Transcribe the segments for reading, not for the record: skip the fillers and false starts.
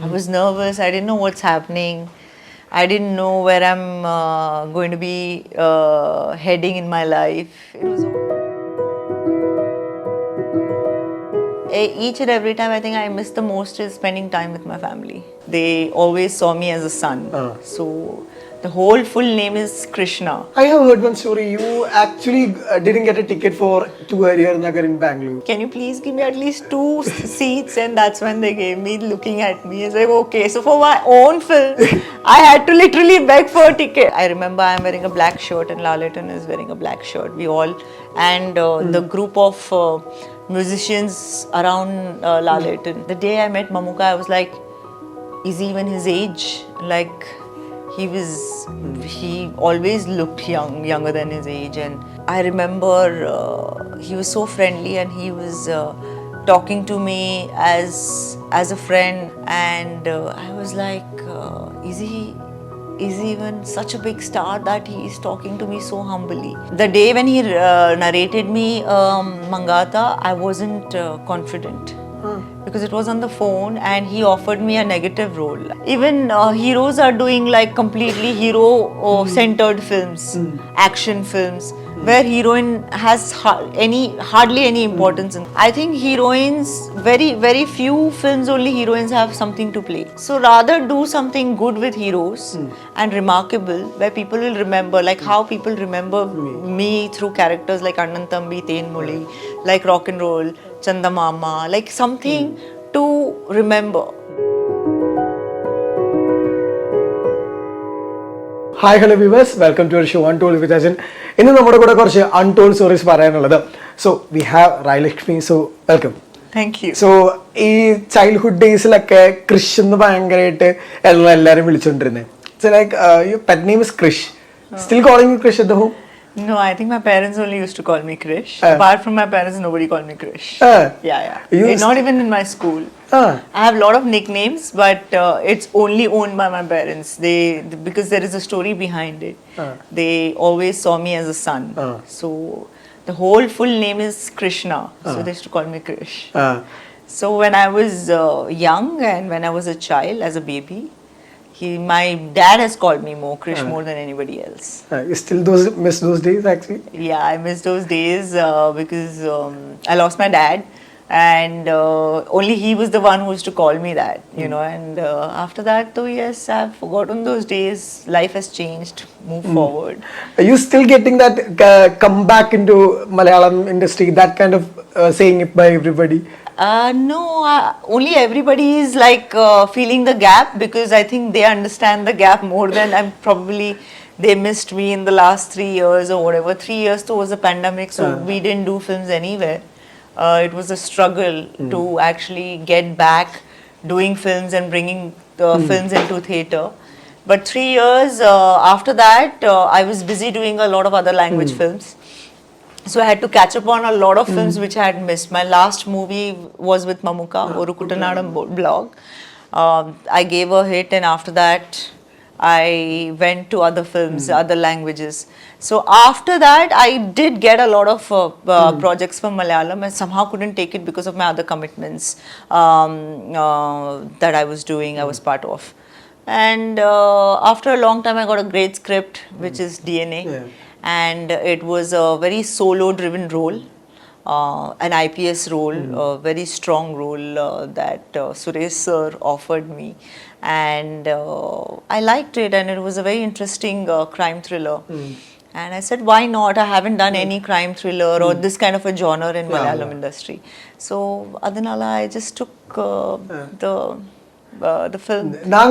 I was nervous. I didn't know what's happening. I didn't know where I'm going to be heading in my life. It was each and every time I think I miss the most is spending time with my family. They always saw me as a son. So the whole full name is Krishna. I have heard one story. You actually didn't get a ticket for 𝐂𝐻𝐼𝐸𝐴𝐻 in Bangalore. Can you please give me at least 2 seats? And that's when they gave me, looking at me. It's like, okay, so for my own film, I had to literally beg for a ticket. I remember I'm wearing a black shirt and Lalaton is wearing a black shirt. We all, and the group of musicians around Lalaton. The day I met Mammootty, I was like, is he even his age? Like, he always looked younger than his age. And I remember he was so friendly and he was talking to me as a friend. And I was like, is he even such a big star that he is talking to me so humbly? The day when he narrated me Mankathaయ, I wasn't confident. Because it was on the phone and he offered me a negative role. Even heroes are doing like completely hero-centered films, action films, where heroine has hardly any importance. I think heroines, very few films only heroines have something to play. So rather do something good with heroes and remarkable, where people will remember, like how people remember me through characters like Annan Thambi, 𝐀𝐻𝐿, like Rock and Roll, Chandamama, like something to remember. Hi, hello viewers. Welcome to our show Untold with Ajin. In the number untold stories. So we have Raai Lakshmi. So welcome. Thank you. So in childhood days, like Krish and the Bangarate, so like your pet name is Krish. Still calling you Krish at the home? No, I think my parents only used to call me Krish. Apart from my parents, nobody called me Krish. Not even in my school. I have a lot of nicknames, but it's only owned by my parents. Because there is a story behind it. They always saw me as a son. So the whole full name is Krishna. So they used to call me Krish. So when I was young and when I was a child, as a baby, my dad has called me Krish more than anybody else. You still miss those days actually? Yeah, I miss those days because I lost my dad, and only he was the one who used to call me that, you know. And after that, though, yes, I've forgotten those days. Life has changed. Move forward. Are you still getting that come back into Malayalam industry? That kind of saying it by everybody? No, only everybody is like feeling the gap, because I think they understand the gap more than they missed me in the last 3 years or whatever. 3 years though was a pandemic, so we didn't do films anywhere. It was a struggle to actually get back doing films and bringing films into theatre. But 3 years after that, I was busy doing a lot of other language films. So I had to catch up on a lot of films which I had missed. My last movie was with Mammootty, Oru Kuttanadam blog. I gave a hit, and after that I went to other films, other languages. So after that I did get a lot of projects from Malayalam, and somehow couldn't take it because of my other commitments that I was doing, I was part of. And after a long time I got a great script, which is DNA. And it was a very solo-driven role, an IPS role, a very strong role that Suresh sir offered me. And I liked it, and it was a very interesting crime thriller. And I said, why not? I haven't done any crime thriller or this kind of a genre in Malayalam industry. So, Adanala, I just took the film. I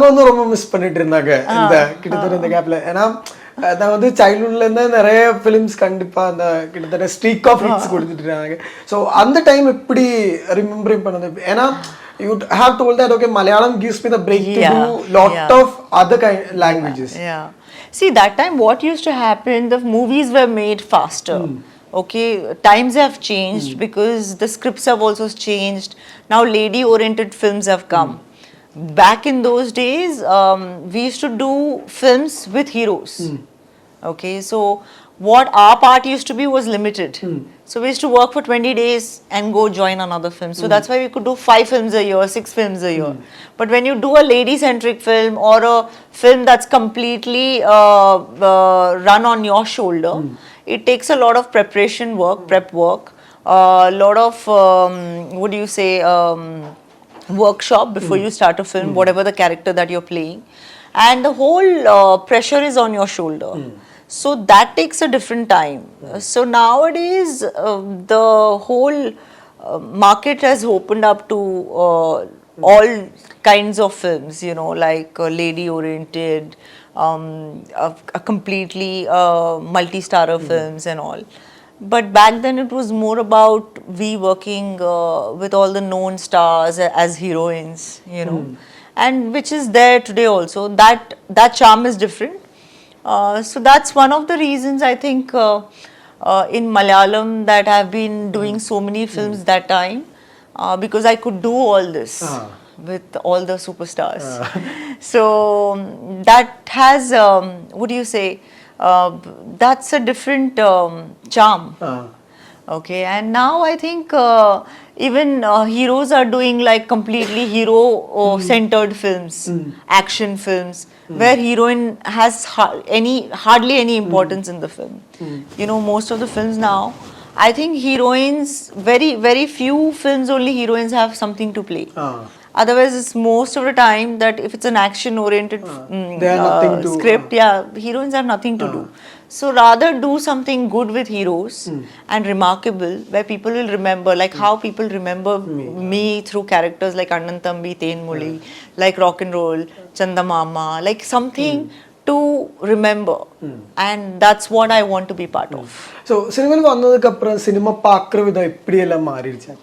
miss the gap. நான் வந்து சைல்ட்ஹுட்ல இருந்து நிறைய films கண்டிப்பா அந்த கிட்டத்தட்ட streak of hits கொடுத்துட்டு இருக்காங்க. So அந்த டைம் எப்படி ரிமெம்பரிங் பண்ணது? ஏன்னா you have told that okay, Malayalam gives me the break to do lot of other languages. See, that time what used to happen, the movies were made faster. Okay, times have changed because the scripts have also changed. Now lady oriented films have come. Back in those days, we used to do films with heroes. Okay, so what our part used to be was limited. So we used to work for 20 days and go join another film. So that's why we could do 5 films a year, 6 films a year. But when you do a lady-centric film or a film that's completely run on your shoulder, it takes a lot of preparation work, prep work, a lot of, what do you say, workshop before you start a film, whatever the character that you're playing. And the whole pressure is on your shoulder. So that takes a different time. So nowadays, the whole market has opened up to all kinds of films, you know, like lady-oriented, a completely multi-starrer films and all. But back then it was more about we working with all the known stars as heroines, you know, and which is there today also. That charm is different. So that's one of the reasons I think in Malayalam that I've been doing so many films that time, because I could do all this with all the superstars. So that has, what do you say, that's a different charm. Okay, and now I think even heroes are doing like completely hero-centered films, action films, where heroine has hardly any importance in the film. You know, most of the films now, I think heroines, very few films only heroines have something to play. Otherwise, it's most of the time that if it's an action-oriented script, heroines have nothing to do. So rather do something good with heroes and remarkable, where people will remember, like how people remember me through characters like Annan Thambi, Thenmozhi, like Rock and Roll, Chandamama, like something to remember. And that's what I want to be part of. So, cinema வந்ததுக்கு அப்புறம் cinema பார்க்குற விதம் எப்படி எல்லாம் மாறிடுச்சு?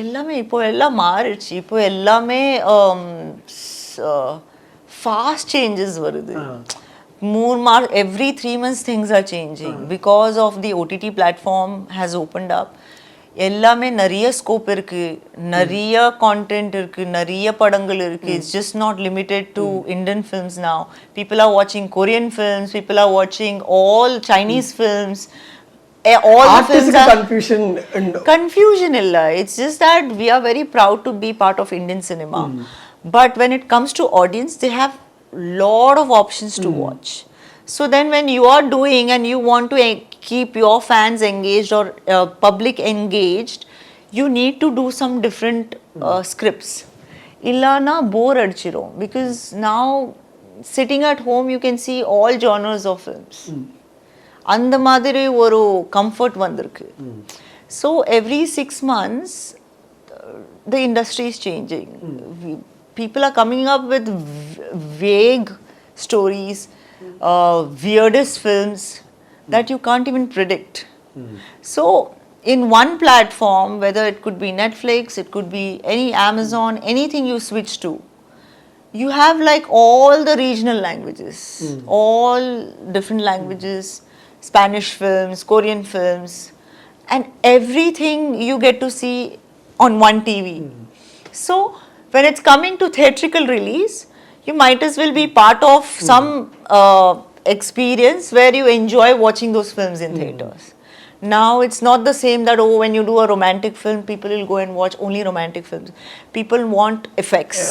எல்லாமே இப்போ எல்லாம் மாறிடுச்சு. இப்போ எல்லாமே fast changes வருது. Every 3 months things are changing because of the OTT platform has opened up. எல்லாமே நிறைய ஸ்கோப் இருக்கு, நிறைய கான்டென்ட் இருக்கு, நிறைய படங்கள் இருக்கு. It's just not limited to Indian films now. People are watching Korean films, people are watching all Chinese films. All the films are confusion illa. It's just that we are very proud to be part of Indian cinema. But when it comes to audience, they have lot of options to watch. So then when you are doing and you want to keep your fans engaged or public engaged, you need to do some different scripts. Illana bore adichirom, because now sitting at home you can see all genres of films. அந்த மாதிரி ஒரு comfort வந்திருக்கு. So every 6 months the industry is changing. People are coming up with vague stories, weirdest films that you can't even predict. So in one platform, whether it could be Netflix, it could be any Amazon, anything you switch to, you have like all the regional languages, all different languages, Spanish films, Korean films, and everything you get to see on one TV. So when it's coming to theatrical release, you might as well be part of some experience where you enjoy watching those films in theaters. Now it's not the same that, oh, when you do a romantic film, people will go and watch only romantic films. People want effects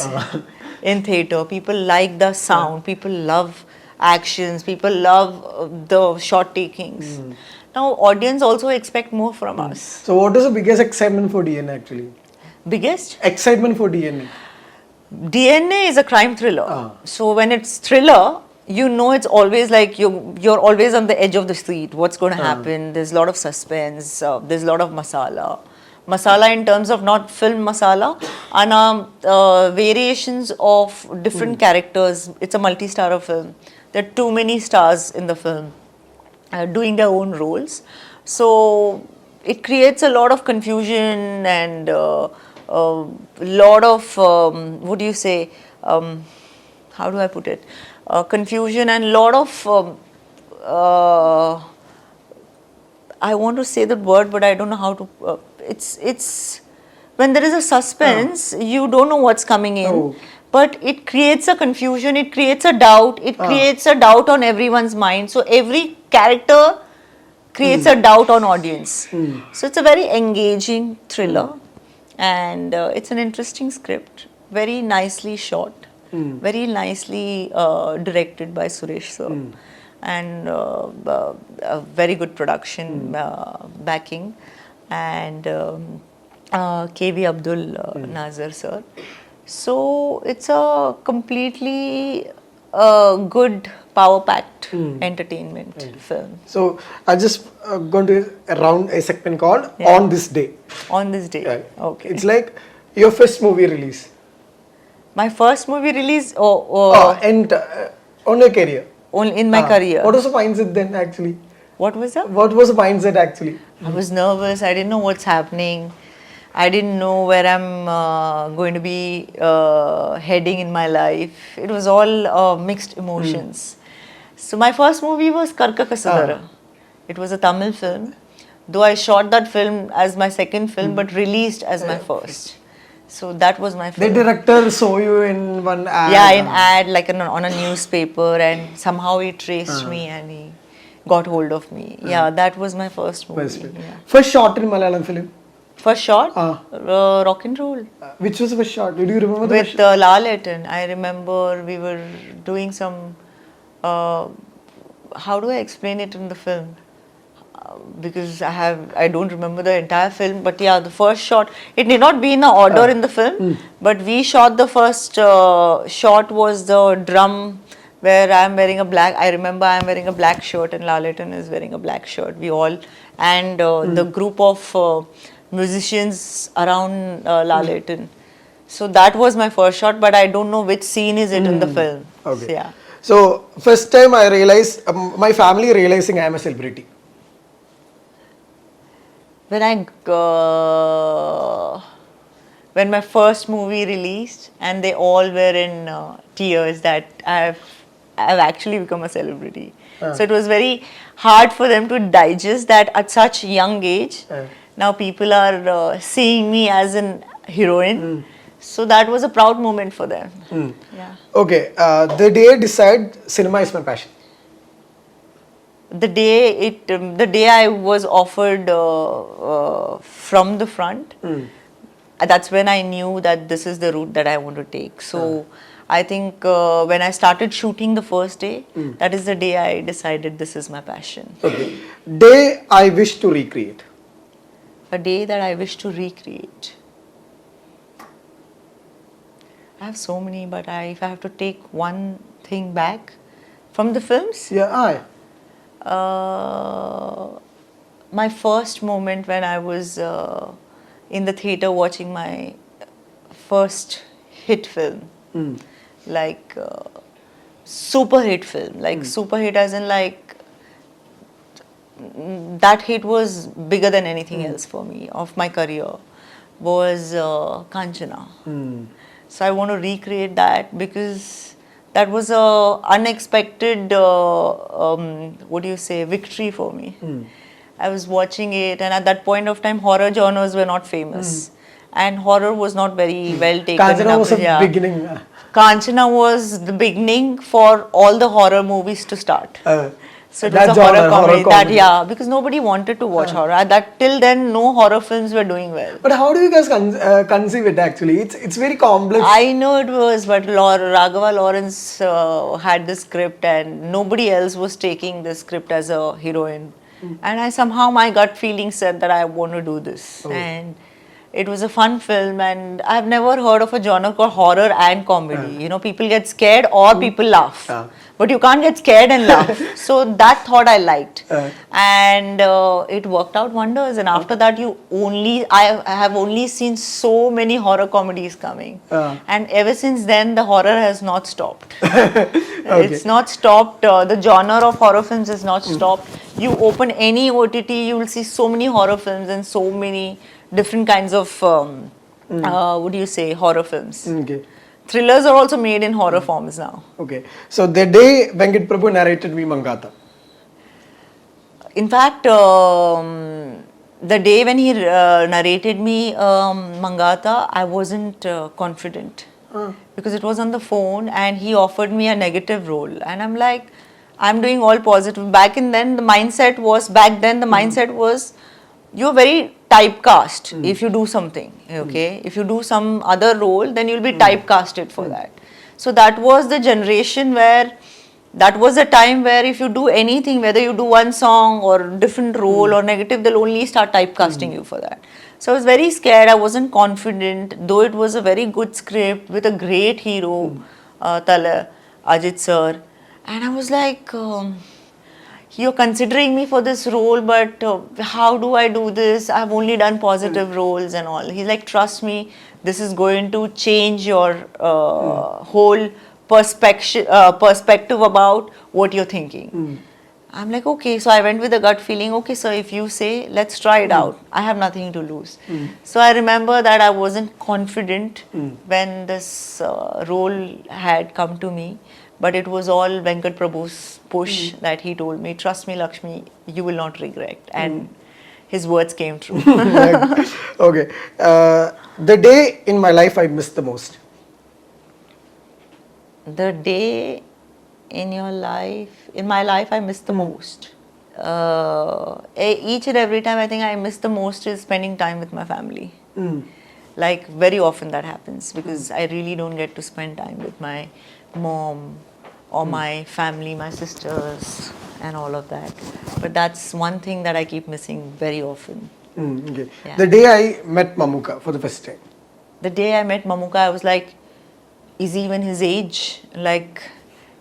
in theater. People like the sound. People love actions. People love the shot takings. Now audience also expect more from us. So what is the biggest excitement for DNA actually? Biggest? Excitement for DNA. DNA is a crime thriller. So when it's thriller, you know it's always like you're always on the edge of the seat. What's going to happen? There's a lot of suspense. There's a lot of masala. Masala in terms of not film masala, and variations of different characters. It's a multi-starrer film. There are too many stars in the film doing their own roles. So it creates a lot of confusion and a lot of, what do you say, how do I put it? Confusion and lot of, I want to say the word, but I don't know how to, it's when there is a suspense, you don't know what's coming in. But it creates a confusion, it creates a doubt, it creates a doubt on everyone's mind. So every character creates a doubt on audience. So it's a very engaging thriller, and it's an interesting script, very nicely shot, very nicely directed by Suresh sir, and a very good production backing, and K.V. Abdul Nazar sir. So it's a completely good power-packed entertainment film. So I just going to round a segment called On This Day. On this day, okay. It's like your first movie release. My first movie release, And on your career. only in my career. What was the mindset then actually? What was that? What was the mindset actually? I was nervous. I didn't know what's happening. I didn't know where I'm going to be heading in my life. It was all mixed emotions. So my first movie was Karkakasadara. It was a Tamil film. Though I shot that film as my second film, but released as my first. So that was my film. The director saw you in one ad. Yeah, in ad, like on a newspaper, and somehow he traced me and he got hold of me. Yeah, that was my first movie. Yeah. First shot in Malayalam film. First shot, rock and roll. Which was the first shot? Do you remember the With Laleton. I remember we were doing some. How do I explain it in the film? Because I don't remember the entire film, but yeah, the first shot, it need not be in the order in the film, but we shot the first shot was the drum where I'm wearing a black, I remember I'm wearing a black shirt and Laleton is wearing a black shirt. We all, and the group of musicians around Laleton. So that was my first shot, but I don't know which scene is it in the film. Okay. So, yeah. So first time I realized, my family realizing I am a celebrity. When my first movie released and they all were in tears that I've actually become a celebrity. So it was very hard for them to digest that at such young age. Now people are seeing me as an heroine. So that was a proud moment for them. Yeah. Okay, the day I decide cinema is my passion. The day I was offered from the front, that's when I knew that this is the route that I want to take. So I think when I started shooting the first day, that is the day I decided this is my passion. Okay. Day I wish to recreate. A day that I wish to recreate. I have so many, but if I have to take one thing back from the films, my first moment when I was in the theatre watching my first hit film, like super hit film, like super hit as in like that hit was bigger than anything else for me of my career, was Kanchana. So I want to recreate that because that was a unexpected, victory for me. I was watching it, and at that point of time, horror genres were not famous, and horror was not very well taken. Kanchana was a beginning. Kanchana was the beginning for all the horror movies to start. So it was a horror comedy. Because nobody wanted to watch horror. That till then, no horror films were doing well. But how do you guys conceive it actually? It's very complex. I know it was, but Raghava Lawrence had the script and nobody else was taking the script as a heroine. And somehow my gut feeling said that I want to do this. And it was a fun film, and I've never heard of a genre called horror and comedy. You know, people get scared or people laugh. But you can't get scared and laugh. So that thought I liked. And it worked out wonders. And after that, I have only seen so many horror comedies coming. And ever since then, the horror has not stopped. It's not stopped. The genre of horror films has not stopped. You open any OTT, you will see so many horror films and so many different kinds of, horror films. Okay. Thrillers are also made in horror forms now. Okay. So the day Venkat Prabhu narrated me Mankathaయ. In fact, the day when he narrated me Mankathaയ, I wasn't confident. Because it was on the phone and he offered me a negative role. And I'm like, I'm doing all positive. Back then, the mindset was you're very typecast if you do something, okay? If you do some other role, then you'll be typecasted for that. So that was the generation where, that was a time where if you do anything, whether you do one song or different role or negative, they'll only start typecasting you for that. So I was very scared, I wasn't confident, though it was a very good script with a great hero, Ajit sir. And I was like, you're considering me for this role, but how do I do this? I've only done positive roles and all. He's like, trust me, this is going to change your whole perspective about what you're thinking. I'm like, okay. So I went with a gut feeling, okay, so if you say, let's try it out. I have nothing to lose. So I remember that I wasn't confident when this role had come to me. But it was all Venkat Prabhu's push that he told me, trust me, Lakshmi, you will not regret. And his words came true. Okay. The day in my life I missed the most. The day in my life I missed the most. Each and every time I think I miss the most is spending time with my family. Like very often that happens because I really don't get to spend time with my mom or my family, my sisters and all of that. But that's one thing that I keep missing very often. Okay. Yeah. The day I met Mammootty for the first time. The day I met Mammootty, I was like, is he even his age? Like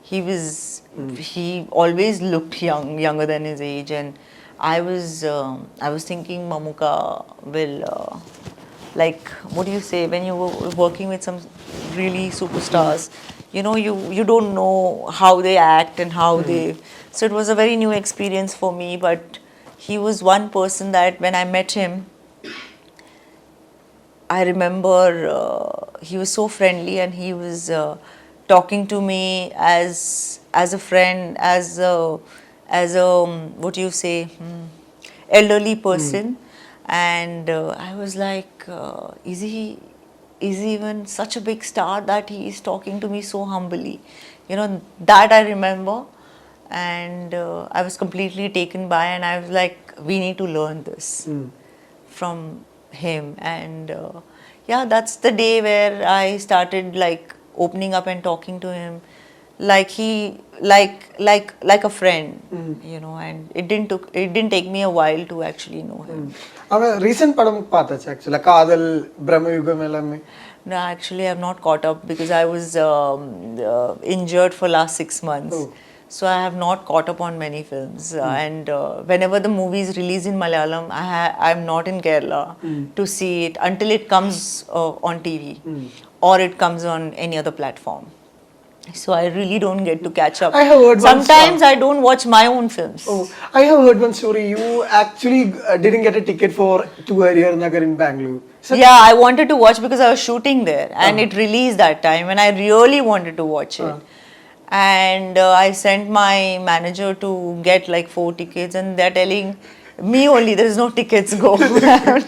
he always looked younger than his age, and I was thinking Mammootty will like, what do you say, when you were working with some really superstars, you know, you don't know how they act and how they, so it was a very new experience for me. But he was one person that when I met him, I remember he was so friendly, and he was talking to me as a friend, as a what do you say, elderly person. And I was like, is he even such a big star that he is talking to me so humbly? You know, that I remember. And I was completely taken by, and I was like, we need to learn this from him. And yeah, that's the day where I started like opening up and talking to him like a friend, you know. And it didn't take me a while to actually know him. Recent padam paathachu actually Kadal Brahmayugam. No, actually I've not caught up because I was injured for last 6 months. So I have not caught up on many films. And whenever the movie is released in Malayalam, I'm not in Kerala to see it until it comes on TV or it comes on any other platform. So I really don't get to catch up. I have heard sometimes I don't watch my own films. I have heard one story. You actually didn't get a ticket for 𝐂𝐻𝐿𝐴𝐻 in Bangalore. So yeah, I wanted to watch because I was shooting there, and it released that time, and I really wanted to watch it. And I sent my manager to get like 4 tickets, and they're telling me only there is no tickets, go. I'm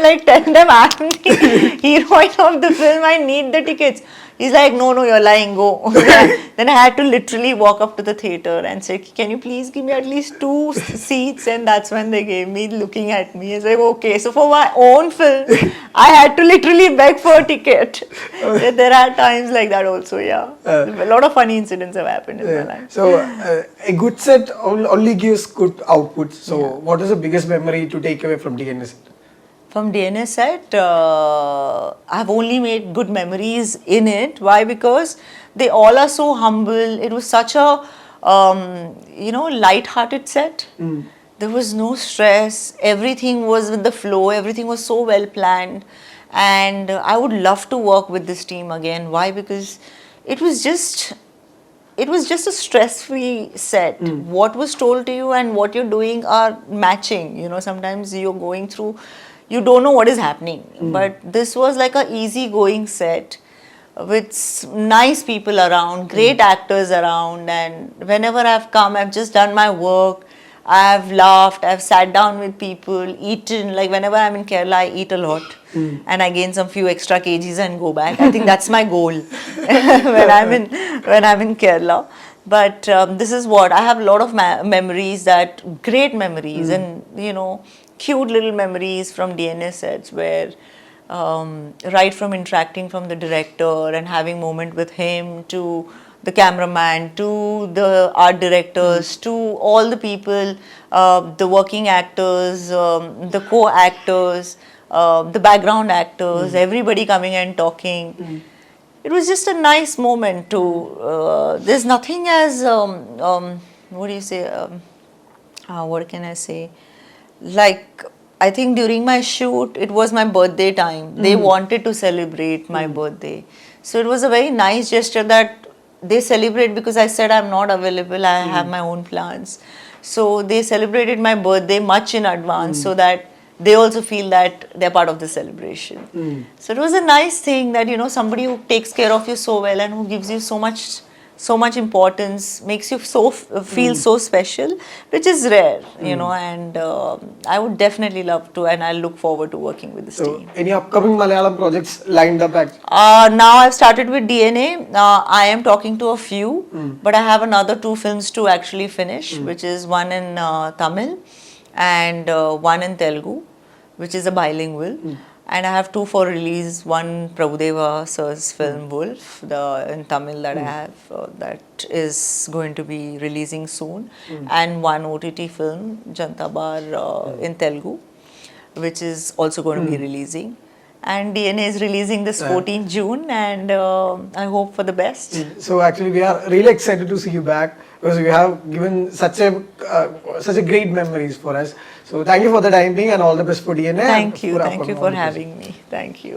like, tell them I'm the heroine of the film, I need the tickets. He's like, no, you're lying, go. Then I had to literally walk up to the theatre and say, can you please give me at least 2 seats? And that's when they gave me, looking at me. I was like, okay. So for my own film, I had to literally beg for a ticket. There are times like that also, yeah. A lot of funny incidents have happened in my life. So a good set only gives good output. So what is the biggest memory to take away from DNA set? From DNA set, I've only made good memories in it. Why? Because they all are so humble. It was such a, light-hearted set. There was no stress. Everything was with the flow. Everything was so well planned. And I would love to work with this team again. Why? Because it was just a stress-free set. What was told to you and what you're doing are matching. You know, sometimes you're going through, you don't know what is happening. But this was like a easy-going set with nice people around, great actors around. And whenever I've come, I've just done my work. I've laughed, I've sat down with people, eaten. Like whenever I'm in Kerala, I eat a lot. And I gain some few extra kgs and go back. I think that's my goal when I'm in Kerala. But this is what I have a lot of memories, that great memories, and cute little memories from DNA sets, where right from interacting from the director and having moment with him, to the cameraman, to the art directors, to all the people, the working actors, the co-actors, the background actors, everybody coming and talking. It was just a nice moment to, there's nothing as, what do you say, what can I say, like, I think during my shoot, it was my birthday time. They wanted to celebrate my birthday. So it was a very nice gesture that they celebrate, because I said I'm not available, I have my own plans. So they celebrated my birthday much in advance, so that they also feel that they're part of the celebration. So it was a nice thing that, somebody who takes care of you so well and who gives you so much importance, makes you feel so special, which is rare, and I would definitely love to, and I look forward to working with this team. Any upcoming Malayalam projects lined up? Now I've started with DNA. I am talking to a few, but I have another 2 films to actually finish, which is one in Tamil and one in Telugu, which is a bilingual. And I have 2 for release. One Prabhudeva sir's film Wolf, in Tamil, that I have, that is going to be releasing soon, and one OTT film, Janta Bar, in Telugu, which is also going to be releasing. And DNA is releasing this 14th June, and I hope for the best. So actually, we are really excited to see you back, because you have given such a great memories for us. So thank you for the time being, and all the best for DNA. Thank you for having me. Thank you.